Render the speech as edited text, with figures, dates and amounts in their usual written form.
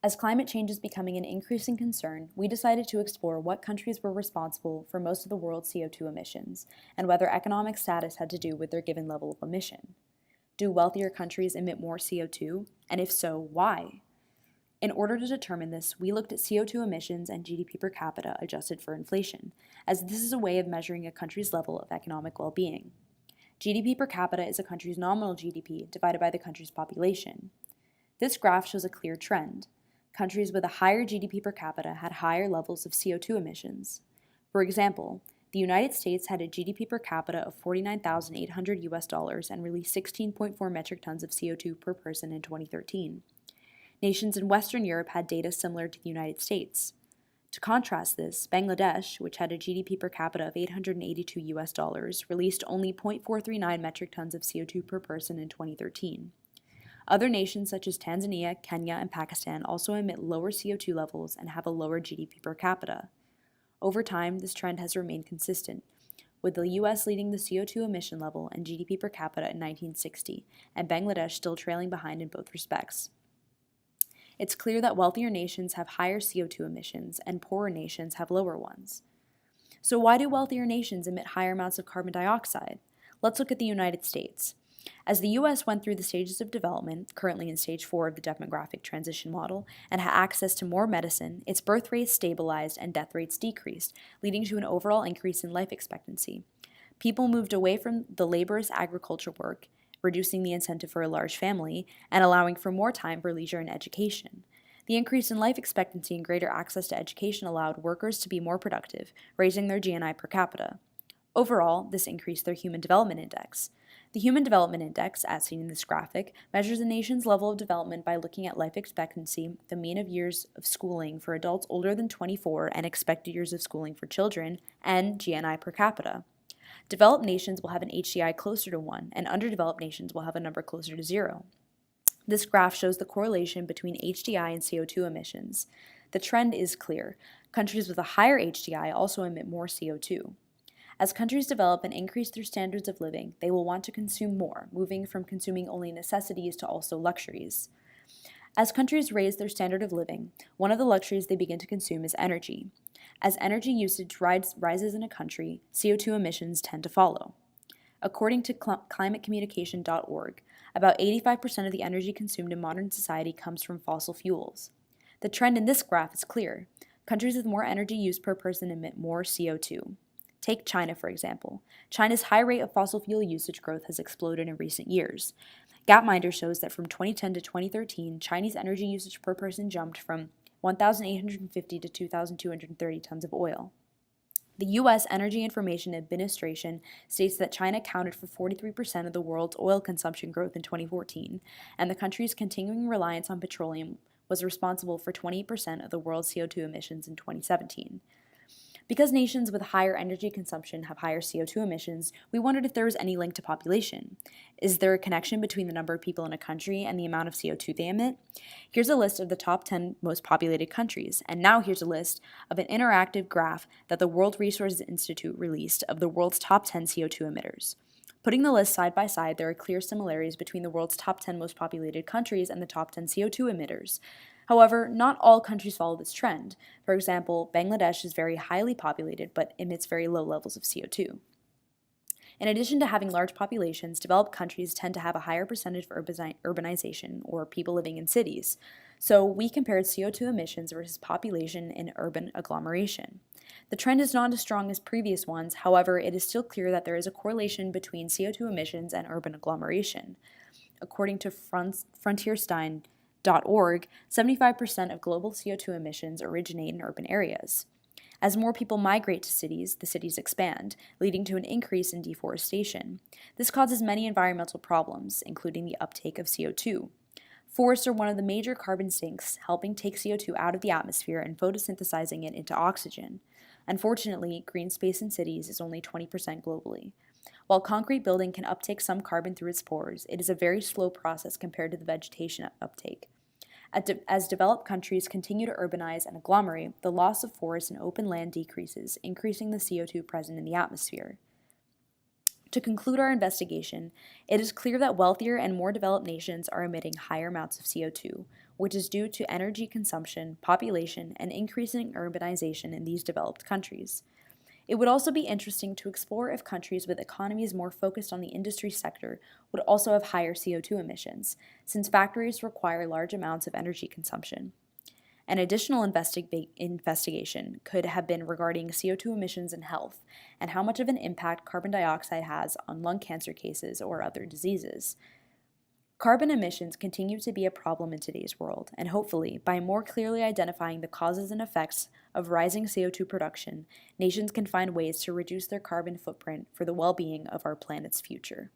As climate change is becoming an increasing concern, we decided to explore what countries were responsible for most of the world's CO2 emissions, and whether economic status had to do with their given level of emission. Do wealthier countries emit more CO2? And if so, why? In order to determine this, we looked at CO2 emissions and GDP per capita adjusted for inflation, as this is a way of measuring a country's level of economic well-being. GDP per capita is a country's nominal GDP divided by the country's population. This graph shows a clear trend. Countries with a higher GDP per capita had higher levels of CO2 emissions. For example, the United States had a GDP per capita of $49,800 and released 16.4 metric tons of CO2 per person in 2013. Nations in Western Europe had data similar to the United States. To contrast this, Bangladesh, which had a GDP per capita of $882, released only 0.439 metric tons of CO2 per person in 2013. Other nations such as Tanzania, Kenya, and Pakistan also emit lower CO2 levels and have a lower GDP per capita. Over time, this trend has remained consistent, with the US leading the CO2 emission level and GDP per capita in 1960, and Bangladesh still trailing behind in both respects. It's clear that wealthier nations have higher CO2 emissions and poorer nations have lower ones. So why do wealthier nations emit higher amounts of carbon dioxide? Let's look at the United States. As the US went through the stages of development, currently in stage 4 of the demographic transition model, and had access to more medicine, its birth rates stabilized and death rates decreased, leading to an overall increase in life expectancy. People moved away from the laborious agriculture work, reducing the incentive for a large family, and allowing for more time for leisure and education. The increase in life expectancy and greater access to education allowed workers to be more productive, raising their GNI per capita. Overall, this increased their Human Development Index. The Human Development Index, as seen in this graphic, measures a nation's level of development by looking at life expectancy, the mean of years of schooling for adults older than 24 and expected years of schooling for children, and GNI per capita. Developed nations will have an HDI closer to 1, and underdeveloped nations will have a number closer to 0. This graph shows the correlation between HDI and CO2 emissions. The trend is clear. Countries with a higher HDI also emit more CO2. As countries develop and increase their standards of living, they will want to consume more, moving from consuming only necessities to also luxuries. As countries raise their standard of living, one of the luxuries they begin to consume is energy. As energy usage rises in a country, CO2 emissions tend to follow. According to climatecommunication.org, about 85% of the energy consumed in modern society comes from fossil fuels. The trend in this graph is clear. Countries with more energy used per person emit more CO2. Take China, for example. China's high rate of fossil fuel usage growth has exploded in recent years. Gapminder shows that from 2010 to 2013, Chinese energy usage per person jumped from 1,850 to 2,230 tons of oil. The U.S. Energy Information Administration states that China accounted for 43% of the world's oil consumption growth in 2014, and the country's continuing reliance on petroleum was responsible for 20% of the world's CO2 emissions in 2017. Because nations with higher energy consumption have higher CO2 emissions, we wondered if there was any link to population. Is there a connection between the number of people in a country and the amount of CO2 they emit? Here's a list of the top 10 most populated countries, and now here's a list of an interactive graph that the World Resources Institute released of the world's top 10 CO2 emitters. Putting the list side by side, there are clear similarities between the world's top 10 most populated countries and the top 10 CO2 emitters. However, not all countries follow this trend. For example, Bangladesh is very highly populated but emits very low levels of CO2. In addition to having large populations, developed countries tend to have a higher percentage of urbanization, or people living in cities. So we compared CO2 emissions versus population in urban agglomeration. The trend is not as strong as previous ones, however, it is still clear that there is a correlation between CO2 emissions and urban agglomeration. According to Frontierstein.org, 75% of global CO2 emissions originate in urban areas. As more people migrate to cities, the cities expand, leading to an increase in deforestation. This causes many environmental problems, including the uptake of CO2. Forests are one of the major carbon sinks, helping take CO2 out of the atmosphere and photosynthesizing it into oxygen. Unfortunately, green space in cities is only 20% globally. While concrete building can uptake some carbon through its pores, it is a very slow process compared to the vegetation uptake. As developed countries continue to urbanize and agglomerate, the loss of forests and open land decreases, increasing the CO2 present in the atmosphere. To conclude our investigation, it is clear that wealthier and more developed nations are emitting higher amounts of CO2, which is due to energy consumption, population, and increasing urbanization in these developed countries. It would also be interesting to explore if countries with economies more focused on the industry sector would also have higher CO2 emissions, since factories require large amounts of energy consumption. An additional investigation could have been regarding CO2 emissions and health, and how much of an impact carbon dioxide has on lung cancer cases or other diseases. Carbon emissions continue to be a problem in today's world, and hopefully, by more clearly identifying the causes and effects of rising CO2 production, nations can find ways to reduce their carbon footprint for the well-being of our planet's future.